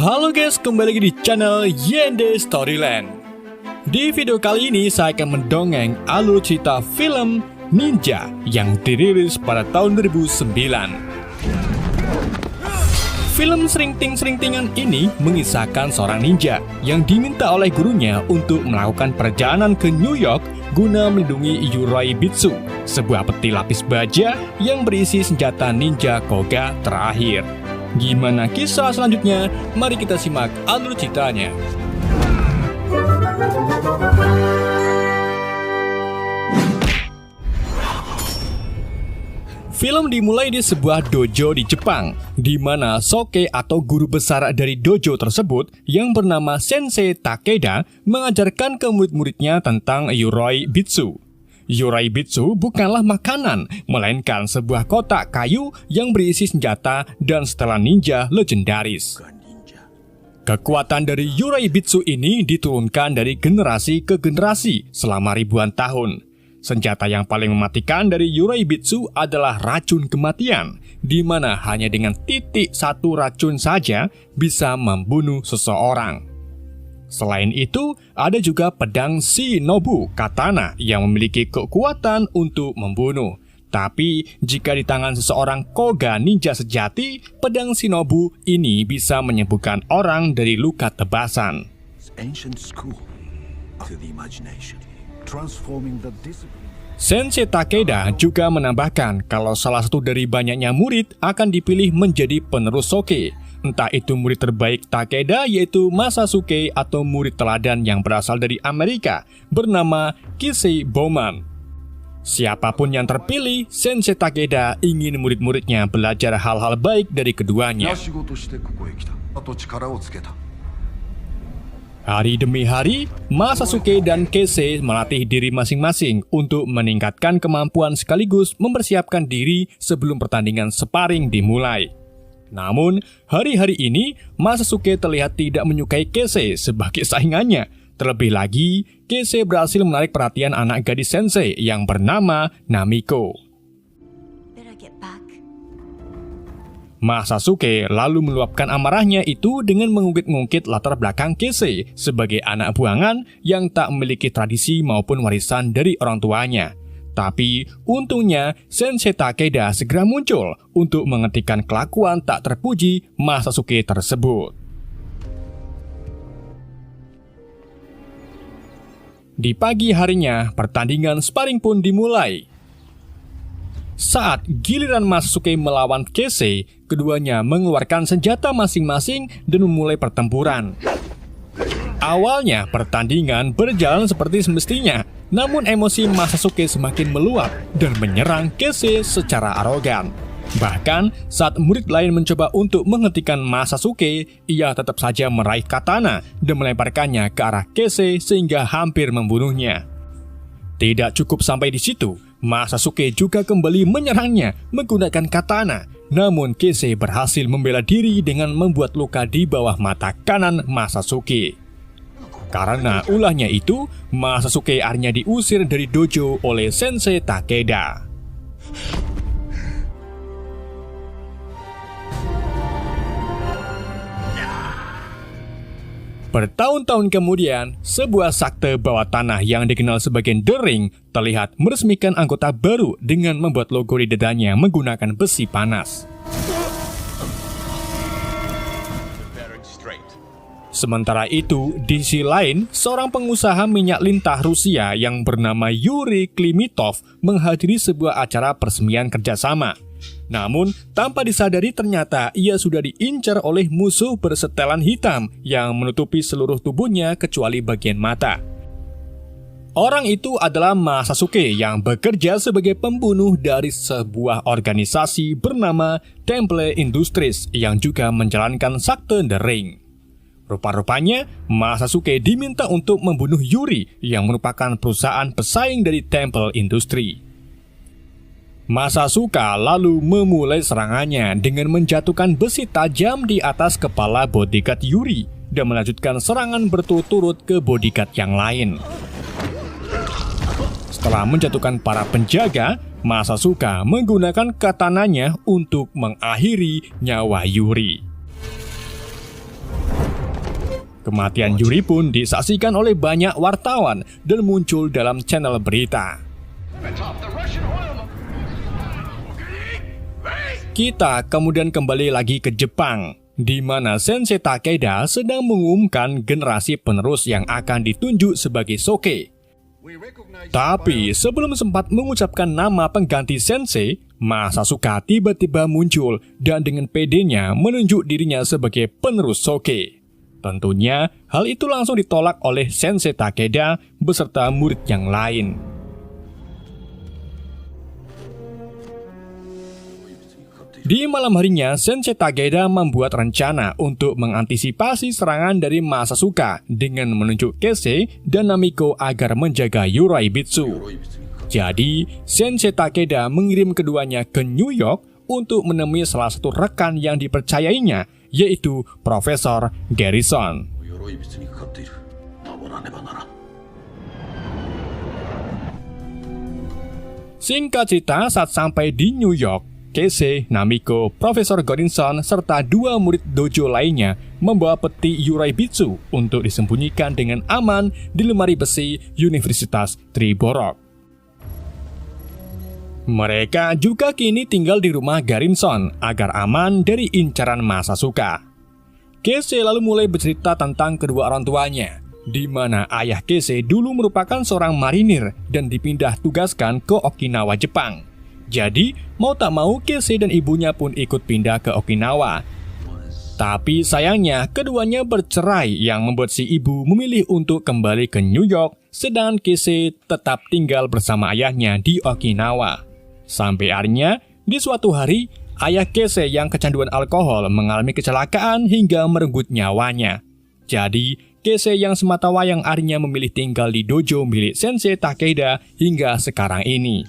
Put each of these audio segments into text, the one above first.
Halo guys, kembali lagi di channel Yende Storyland. Di video kali ini saya akan mendongeng alur cerita film Ninja yang dirilis pada tahun 2009. Film serinting-serintingan ini mengisahkan seorang ninja yang diminta oleh gurunya untuk melakukan perjalanan ke New York guna melindungi Yuraibitsu, sebuah peti lapis baja yang berisi senjata ninja Koga terakhir. Gimana kisah selanjutnya? Mari kita simak alur ceritanya. Film dimulai di sebuah dojo di Jepang, di mana Soke atau guru besar dari dojo tersebut yang bernama Sensei Takeda mengajarkan ke murid-muridnya tentang Yuraibitsu. Yuraibitsu bukanlah makanan, melainkan sebuah kotak kayu yang berisi senjata dan setelan ninja legendaris. Kekuatan dari Yuraibitsu ini diturunkan dari generasi ke generasi selama ribuan tahun. Senjata yang paling mematikan dari Yuraibitsu adalah racun kematian, di mana hanya dengan titik satu racun saja bisa membunuh seseorang. Selain itu, ada juga pedang Shinobu Katana yang memiliki kekuatan untuk membunuh. Tapi, jika di tangan seseorang Koga ninja sejati, pedang Shinobu ini bisa menyembuhkan orang dari luka tebasan. Sensei Takeda juga menambahkan kalau salah satu dari banyaknya murid akan dipilih menjadi penerus Soke. Entah itu murid terbaik Takeda yaitu Masasuke atau murid teladan yang berasal dari Amerika bernama Kisei Bowman. Siapapun yang terpilih, Sensei Takeda ingin murid-muridnya belajar hal-hal baik dari keduanya. Hari demi hari, Masasuke dan Kisei melatih diri masing-masing untuk meningkatkan kemampuan sekaligus mempersiapkan diri sebelum pertandingan sparring dimulai. Namun, hari-hari ini, Masasuke terlihat tidak menyukai Kisei sebagai saingannya. Terlebih lagi, Kisei berhasil menarik perhatian anak gadis Sensei yang bernama Namiko. Masasuke lalu meluapkan amarahnya itu dengan mengungkit-ungkit latar belakang Kisei sebagai anak buangan yang tak memiliki tradisi maupun warisan dari orang tuanya. Tapi, untungnya Sensei Takeda segera muncul untuk menghentikan kelakuan tak terpuji Masasuke tersebut. Di pagi harinya, pertandingan sparring pun dimulai. Saat giliran Masasuke melawan Kisei, keduanya mengeluarkan senjata masing-masing dan memulai pertempuran. Awalnya, pertandingan berjalan seperti semestinya. Namun emosi Masasuke semakin meluap dan menyerang Kisei secara arogan. Bahkan saat murid lain mencoba untuk menghentikan Masasuke, ia tetap saja meraih katana dan melemparkannya ke arah Kisei sehingga hampir membunuhnya. Tidak cukup sampai di situ, Masasuke juga kembali menyerangnya menggunakan katana. Namun Kisei berhasil membela diri dengan membuat luka di bawah mata kanan Masasuke. Karena ulahnya itu, Masasuke akhirnya diusir dari dojo oleh Sensei Takeda. Bertahun-tahun kemudian, sebuah sakte bawah tanah yang dikenal sebagai The Ring terlihat meresmikan anggota baru dengan membuat logo di dadanya menggunakan besi panas. Sementara itu, di sisi lain, seorang pengusaha minyak lintah Rusia yang bernama Yuri Klimitov menghadiri sebuah acara peresmian kerjasama. Namun, tanpa disadari ternyata ia sudah diincar oleh musuh bersetelan hitam yang menutupi seluruh tubuhnya kecuali bagian mata. Orang itu adalah Masasuke yang bekerja sebagai pembunuh dari sebuah organisasi bernama Temple Industries yang juga menjalankan sakte The Ring. Rupa-rupanya, Masasuke diminta untuk membunuh Yuri yang merupakan perusahaan pesaing dari Temple Industry. Masasuke lalu memulai serangannya dengan menjatuhkan besi tajam di atas kepala bodyguard Yuri dan melanjutkan serangan berturut-turut ke bodyguard yang lain. Setelah menjatuhkan para penjaga, Masasuke menggunakan katananya untuk mengakhiri nyawa Yuri. Kematian Yuri pun disaksikan oleh banyak wartawan dan muncul dalam channel berita. Kita kemudian kembali lagi ke Jepang, di mana Sensei Takeda sedang mengumumkan generasi penerus yang akan ditunjuk sebagai Soke. Tapi sebelum sempat mengucapkan nama pengganti Sensei, Masasuka tiba-tiba muncul dan dengan pedenya menunjuk dirinya sebagai penerus Soke. Tentunya hal itu langsung ditolak oleh Sensei Takeda beserta murid yang lain. Di malam harinya, Sensei Takeda membuat rencana untuk mengantisipasi serangan dari Masasuka dengan menunjuk Keisei dan Namiko agar menjaga Yuraibitsu. Jadi, Sensei Takeda mengirim keduanya ke New York untuk menemui salah satu rekan yang dipercayainya, yaitu Profesor Garrison. Singkat cerita, saat sampai di New York, Keisei, Namiko, Profesor Garrison, serta dua murid dojo lainnya membawa peti Yuraibitsu untuk disembunyikan dengan aman di lemari besi Universitas Triborog. Mereka juga kini tinggal di rumah Garrison agar aman dari incaran Masasuka. Keisei lalu mulai bercerita tentang kedua orang tuanya, di mana ayah Keisei dulu merupakan seorang marinir dan dipindah tugaskan ke Okinawa, Jepang. Jadi, mau tak mau Keisei dan ibunya pun ikut pindah ke Okinawa. Tapi sayangnya, keduanya bercerai yang membuat si ibu memilih untuk kembali ke New York, sedangkan Keisei tetap tinggal bersama ayahnya di Okinawa. Sampai akhirnya, di suatu hari, ayah Keisei yang kecanduan alkohol mengalami kecelakaan hingga merenggut nyawanya. Jadi, Keisei yang sematawayang akhirnya memilih tinggal di dojo milik Sensei Takeda hingga sekarang ini.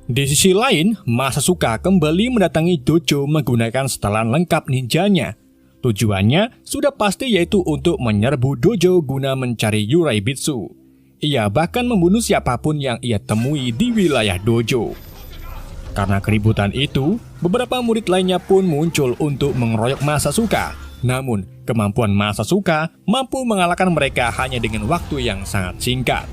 Di sisi lain, Masasuka kembali mendatangi dojo menggunakan setelan lengkap ninjanya. Tujuannya sudah pasti yaitu untuk menyerbu dojo guna mencari Yuraibitsu. Ia bahkan membunuh siapapun yang ia temui di wilayah dojo. Karena keributan itu, beberapa murid lainnya pun muncul untuk mengeroyok Masasuka. Namun, kemampuan Masasuka mampu mengalahkan mereka hanya dengan waktu yang sangat singkat.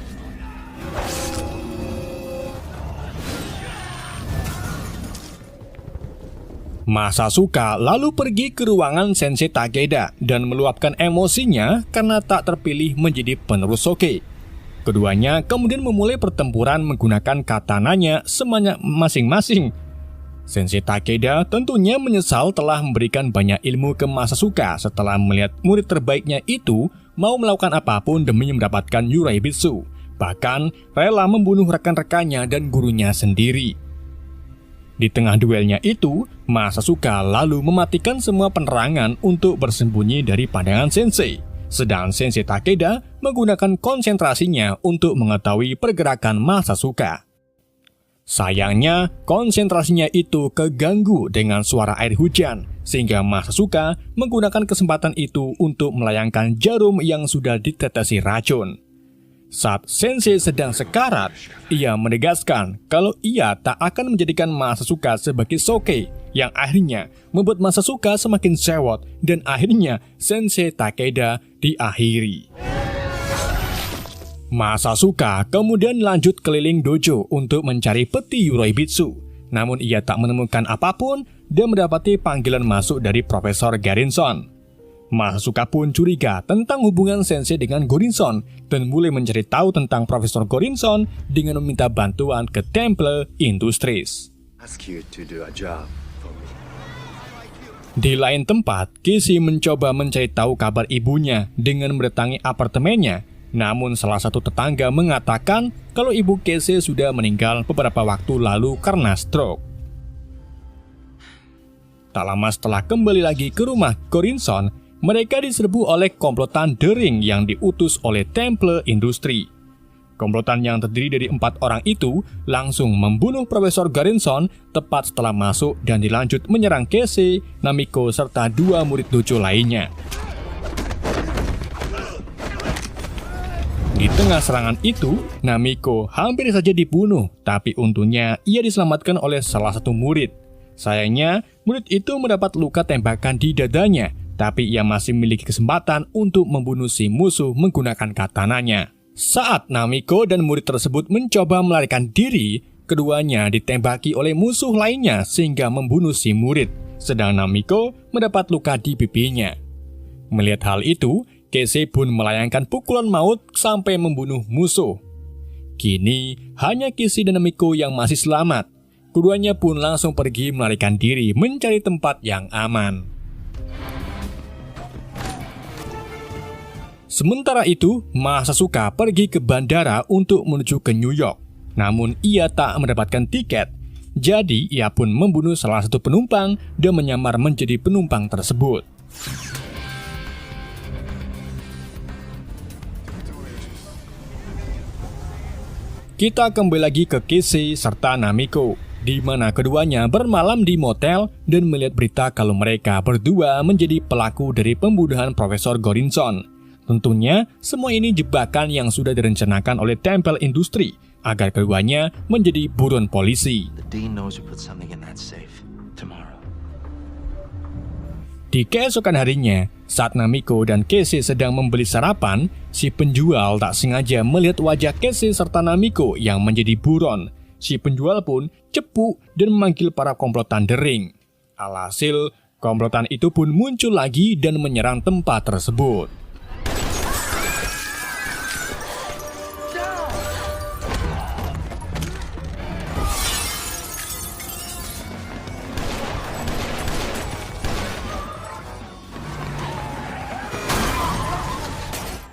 Masasuka lalu pergi ke ruangan Sensei Takeda dan meluapkan emosinya karena tak terpilih menjadi penerus Soke. Keduanya kemudian memulai pertempuran menggunakan katananya sebanyak masing-masing. Sensei Takeda tentunya menyesal telah memberikan banyak ilmu ke Masasuka setelah melihat murid terbaiknya itu mau melakukan apapun demi mendapatkan Yuraibitsu, bahkan rela membunuh rekan-rekannya dan gurunya sendiri. Di tengah duelnya itu, Masasuka lalu mematikan semua penerangan untuk bersembunyi dari pandangan Sensei. Sedangkan Sensei Takeda menggunakan konsentrasinya untuk mengetahui pergerakan Masasuka. Sayangnya, konsentrasinya itu keganggu dengan suara air hujan, sehingga Masasuka menggunakan kesempatan itu untuk melayangkan jarum yang sudah ditetesi racun. Saat Sensei sedang sekarat, ia menegaskan kalau ia tak akan menjadikan Masasuka sebagai Soke, yang akhirnya membuat Masasuka semakin sewot dan akhirnya Sensei Takeda diakhiri. Masasuka kemudian lanjut keliling dojo untuk mencari peti Yuraibitsu. Namun ia tak menemukan apapun dan mendapati panggilan masuk dari Profesor Garrison. Masasuka pun curiga tentang hubungan Sensei dengan Garrison dan mulai mencari tahu tentang Profesor Garrison dengan meminta bantuan ke Temple Industries. Di lain tempat, Keisei mencoba mencari tahu kabar ibunya dengan mendatangi apartemennya. Namun salah satu tetangga mengatakan kalau ibu Keisei sudah meninggal beberapa waktu lalu karena stroke. Tak lama setelah kembali lagi ke rumah Garrison, mereka diserbu oleh komplotan The Ring yang diutus oleh Temple Industry. Komplotan yang terdiri dari 4 orang itu langsung membunuh Profesor Garrison tepat setelah masuk dan dilanjut menyerang Keisei, Namiko, serta 2 murid dojo lainnya. Di tengah serangan itu, Namiko hampir saja dibunuh, tapi untungnya ia diselamatkan oleh salah satu murid. Sayangnya, murid itu mendapat luka tembakan di dadanya, tapi ia masih memiliki kesempatan untuk membunuh si musuh menggunakan katananya. Saat Namiko dan murid tersebut mencoba melarikan diri, keduanya ditembaki oleh musuh lainnya sehingga membunuh si murid, sedang Namiko mendapat luka di pipinya. Melihat hal itu, Casey pun melayangkan pukulan maut sampai membunuh musuh. Kini, hanya Casey dan Namiko yang masih selamat. Keduanya pun langsung pergi melarikan diri mencari tempat yang aman. Sementara itu, Masasuka pergi ke bandara untuk menuju ke New York. Namun ia tak mendapatkan tiket. Jadi ia pun membunuh salah satu penumpang dan menyamar menjadi penumpang tersebut. Kita kembali lagi ke Casey serta Namiko, di mana keduanya bermalam di motel dan melihat berita kalau mereka berdua menjadi pelaku dari pembunuhan Profesor Gorinson. Tentunya, semua ini jebakan yang sudah direncanakan oleh Temple Industri agar keduanya menjadi buron polisi. Di keesokan harinya, saat Namiko dan Casey sedang membeli sarapan, si penjual tak sengaja melihat wajah Casey serta Namiko yang menjadi buron. Si penjual pun cepu dan memanggil para komplotan dering. Alhasil, komplotan itu pun muncul lagi dan menyerang tempat tersebut.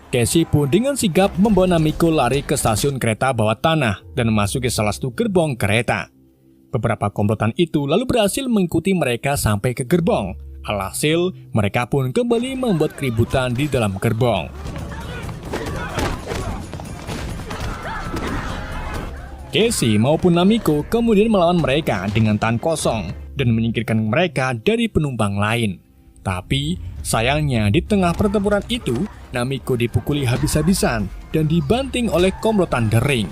Casey pun dengan sigap membawa Namiko lari ke stasiun kereta bawah tanah dan masuk ke salah satu gerbong kereta. Beberapa komplotan itu lalu berhasil mengikuti mereka sampai ke gerbong. Alhasil, mereka pun kembali membuat keributan di dalam gerbong. Casey maupun Namiko kemudian melawan mereka dengan tangan kosong dan menyingkirkan mereka dari penumpang lain. Tapi, sayangnya di tengah pertempuran itu, Namiko dipukuli habis-habisan dan dibanting oleh komplotan dering.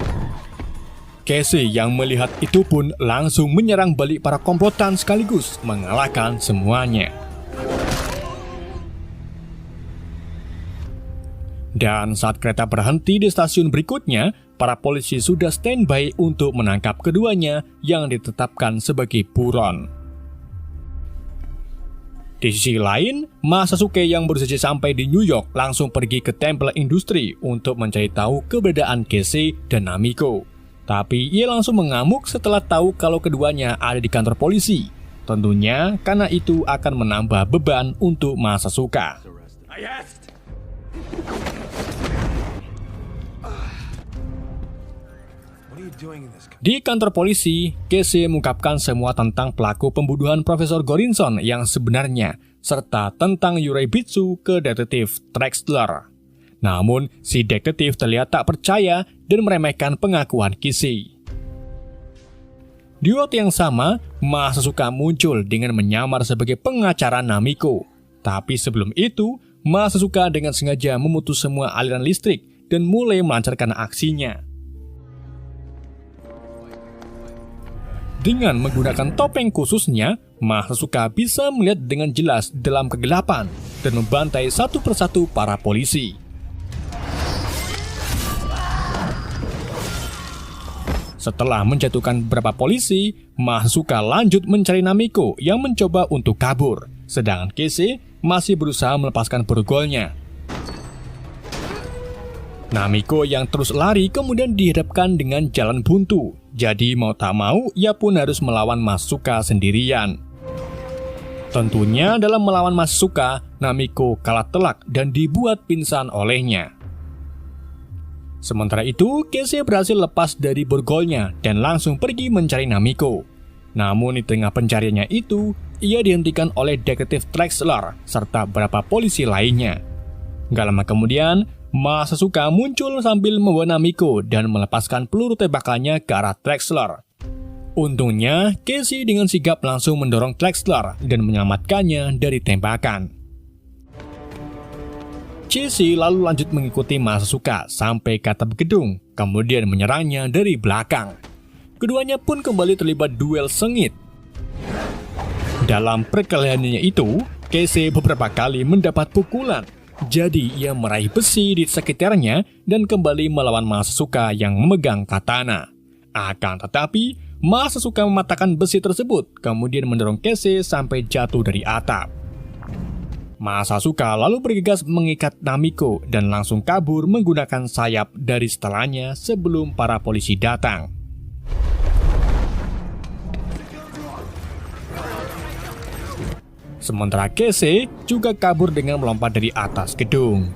Casey yang melihat itu pun langsung menyerang balik para komplotan sekaligus mengalahkan semuanya. Dan saat kereta berhenti di stasiun berikutnya, para polisi sudah standby untuk menangkap keduanya yang ditetapkan sebagai buron. Di sisi lain, Masasuke yang baru saja sampai di New York langsung pergi ke Temple Industri untuk mencari tahu keberadaan Casey dan Namiko. Tapi ia langsung mengamuk setelah tahu kalau keduanya ada di kantor polisi. Tentunya karena itu akan menambah beban untuk Masasuka. Di kantor polisi, Casey mengungkapkan semua tentang pelaku pembunuhan Profesor Gorinson yang sebenarnya, serta tentang Yurebitsu ke detektif Trexler. Namun, si detektif terlihat tak percaya dan meremehkan pengakuan Casey. Di waktu yang sama, Masasuka muncul dengan menyamar sebagai pengacara Namiko. Tapi sebelum itu, Masasuka dengan sengaja memutus semua aliran listrik dan mulai melancarkan aksinya. Dengan menggunakan topeng khususnya, Masasuka bisa melihat dengan jelas dalam kegelapan dan membantai satu persatu para polisi. Setelah menjatuhkan beberapa polisi, Masasuka lanjut mencari Namiko yang mencoba untuk kabur, sedangkan Casey masih berusaha melepaskan borgolnya. Namiko yang terus lari kemudian dihadapkan dengan jalan buntu. Jadi mau tak mau, ia pun harus melawan Masasuka sendirian. Tentunya dalam melawan Masasuka, Namiko kalah telak dan dibuat pingsan olehnya. Sementara itu, Casey berhasil lepas dari borgolnya dan langsung pergi mencari Namiko. Namun di tengah pencariannya itu, ia dihentikan oleh detektif Trexler serta beberapa polisi lainnya. Gak lama kemudian, Masasuka muncul sambil membawa Namiko dan melepaskan peluru tembakannya ke arah Trexler. Untungnya, Casey dengan sigap langsung mendorong Trexler dan menyelamatkannya dari tembakan. Casey lalu lanjut mengikuti Masasuka sampai ke atap gedung, kemudian menyerangnya dari belakang. Keduanya pun kembali terlibat duel sengit. Dalam perkelahiannya itu, Kese beberapa kali mendapat pukulan. Jadi ia meraih besi di sekitarnya dan kembali melawan Masasuka yang memegang katana. Akan tetapi, Masasuka mematahkan besi tersebut, kemudian mendorong Kese sampai jatuh dari atap. Masasuka lalu bergegas mengikat Namiko dan langsung kabur menggunakan sayap dari setelahnya sebelum para polisi datang. Sementara Kese juga kabur dengan melompat dari atas gedung.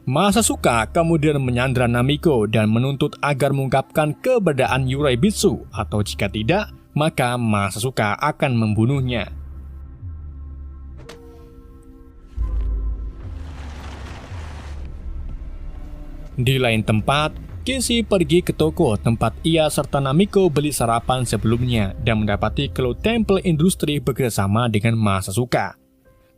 Masasuka kemudian menyandra Namiko dan menuntut agar mengungkapkan keberadaan Yuraibitsu, atau jika tidak, maka Masasuka akan membunuhnya. Di lain tempat, Kese pergi ke toko tempat ia serta Namiko beli sarapan sebelumnya dan mendapati kalau Temple Industri bekerjasama dengan Masasuka.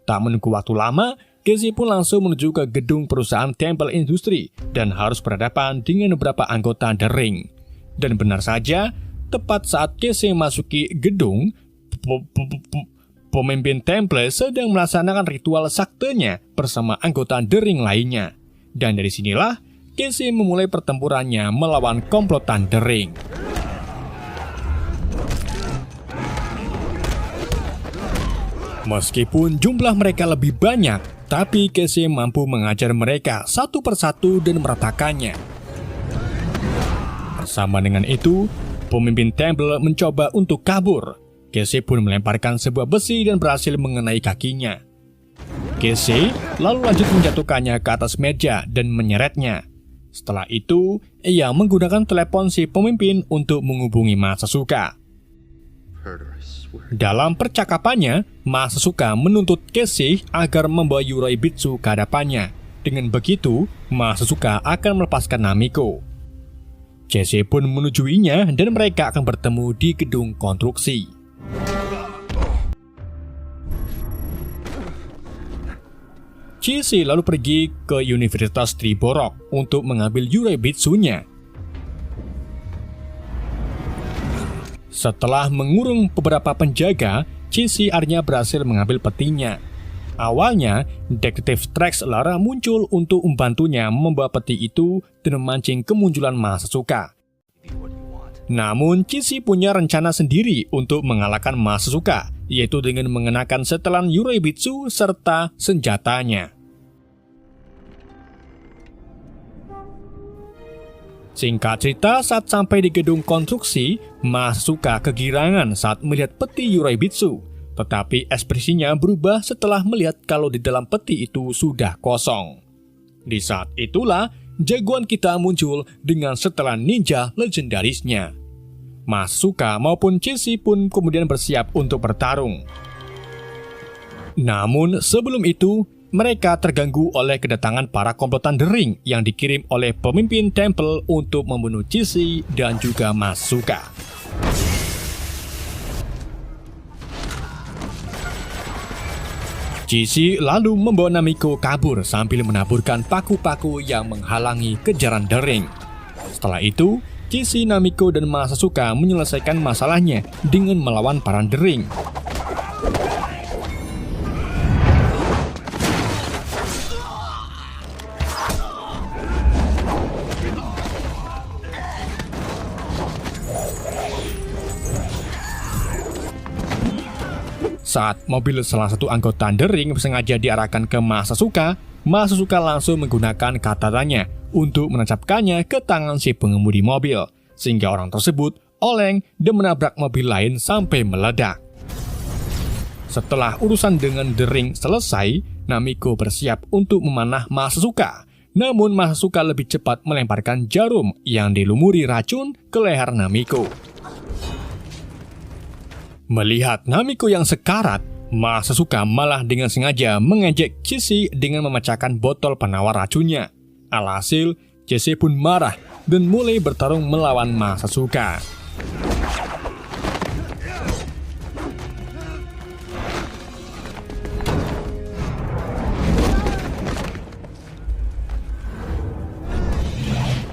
Tak menunggu waktu lama, Kese pun langsung menuju ke gedung perusahaan Temple Industri dan harus berhadapan dengan beberapa anggota The Ring. Dan benar saja, tepat saat Kese masuki gedung, pemimpin Temple sedang melaksanakan ritual saktenya bersama anggota The Ring lainnya. Dan dari sinilah, Kese memulai pertempurannya melawan komplotan The Ring. Meskipun jumlah mereka lebih banyak, tapi Kese mampu mengajar mereka satu persatu dan meratakannya. Bersama dengan itu, pemimpin Temple mencoba untuk kabur. Kese pun melemparkan sebuah besi dan berhasil mengenai kakinya. Kese lalu lanjut menjatuhkannya ke atas meja dan menyeretnya. Setelah itu, ia menggunakan telepon si pemimpin untuk menghubungi Masasuka. Dalam percakapannya, Masasuka menuntut Kese agar membawa Yuraibitsu ke hadapannya. Dengan begitu, Masasuka akan melepaskan Namiko. Kese pun menujuinya dan mereka akan bertemu di gedung konstruksi. Kese lalu pergi ke Universitas Triborok untuk mengambil Yuraibitsunya. Setelah mengurung beberapa penjaga, Kese akhirnya berhasil mengambil petinya. Awalnya, detektif Trax Lara muncul untuk membantunya membawa peti itu dan memancing kemunculan Masasuka. Namun, Kese punya rencana sendiri untuk mengalahkan Masasuka, yaitu dengan mengenakan setelan Yuraibitsu serta senjatanya. Singkat cerita, saat sampai di gedung konstruksi, Masasuka kegirangan saat melihat peti Yuraibitsu, tetapi ekspresinya berubah setelah melihat kalau di dalam peti itu sudah kosong. Di saat itulah, jagoan kita muncul dengan setelan ninja legendarisnya. Masasuka maupun Kese pun kemudian bersiap untuk bertarung. Namun sebelum itu, mereka terganggu oleh kedatangan para komplotan The Ring yang dikirim oleh pemimpin Temple untuk membunuh Kese dan juga Masasuka. Kese lalu membawa Namiko kabur sambil menaburkan paku-paku yang menghalangi kejaran The Ring. Setelah itu, Kese, Namiko, dan Masasuka menyelesaikan masalahnya dengan melawan para The Ring. Saat mobil salah satu anggota The Ring sengaja diarahkan ke Masasuka, Masasuka langsung menggunakan katananya untuk menancapkannya ke tangan si pengemudi mobil, sehingga orang tersebut oleng dan menabrak mobil lain sampai meledak. Setelah urusan dengan The Ring selesai, Namiko bersiap untuk memanah Masasuka. Namun Masasuka lebih cepat melemparkan jarum yang dilumuri racun ke leher Namiko. Melihat Namiko yang sekarat, Masasuka malah dengan sengaja mengejek Kese dengan memecahkan botol penawar racunnya. Alhasil, Kese pun marah dan mulai bertarung melawan Masasuka.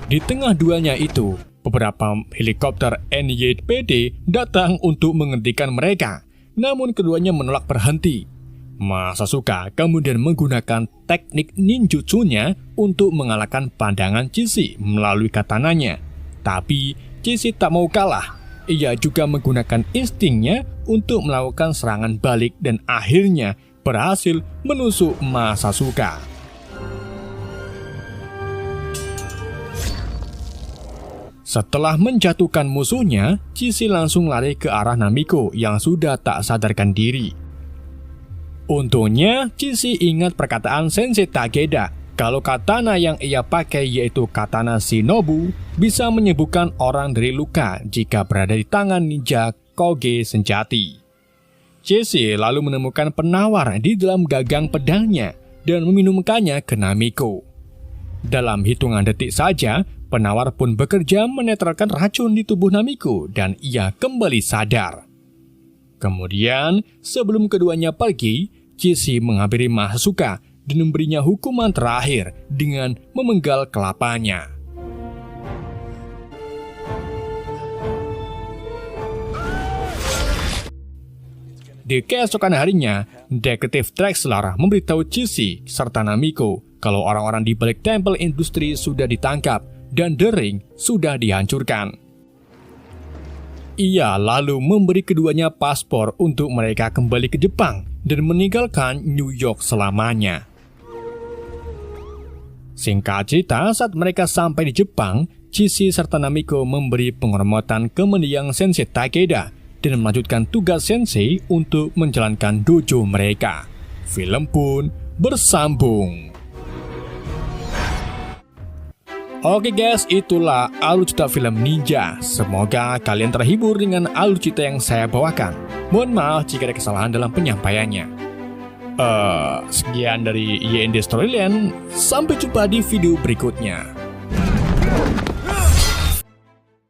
Di tengah duanya itu, beberapa helikopter NYPD datang untuk menghentikan mereka, namun keduanya menolak berhenti. Masasuka kemudian menggunakan teknik ninjutsunya untuk mengalahkan pandangan Cici melalui katananya. Tapi Cici tak mau kalah. Ia juga menggunakan instingnya untuk melakukan serangan balik dan akhirnya berhasil menusuk Masasuka. Setelah menjatuhkan musuhnya, Cici langsung lari ke arah Namiko yang sudah tak sadarkan diri. Untungnya, Cici ingat perkataan Sensei Takeda kalau katana yang ia pakai yaitu katana shinobu bisa menyembuhkan orang dari luka jika berada di tangan ninja Koge sejati. Cici lalu menemukan penawar di dalam gagang pedangnya dan meminumkannya ke Namiko. Dalam hitungan detik saja, penawar pun bekerja menetralkan racun di tubuh Namiko dan ia kembali sadar. Kemudian, sebelum keduanya pergi, Cici menghampiri Masasuka dan memberinya hukuman terakhir dengan memenggal kelapanya. Di keesokan harinya, Detektif Drexler memberitahu Cici serta Namiko kalau orang-orang di balik tempel industri sudah ditangkap dan The Ring sudah dihancurkan. Ia lalu memberi keduanya paspor untuk mereka kembali ke Jepang dan meninggalkan New York selamanya. Singkat cerita, saat mereka sampai di Jepang, Cici serta Namiko memberi penghormatan ke mendiang Sensei Takeda dan melanjutkan tugas Sensei untuk menjalankan dojo mereka. Film pun bersambung. Oke guys, itulah alur cerita film Ninja. Semoga kalian terhibur dengan alur cerita yang saya bawakan. Mohon maaf jika ada kesalahan dalam penyampaiannya. Sekian dari YND Storyland. Sampai jumpa di video berikutnya.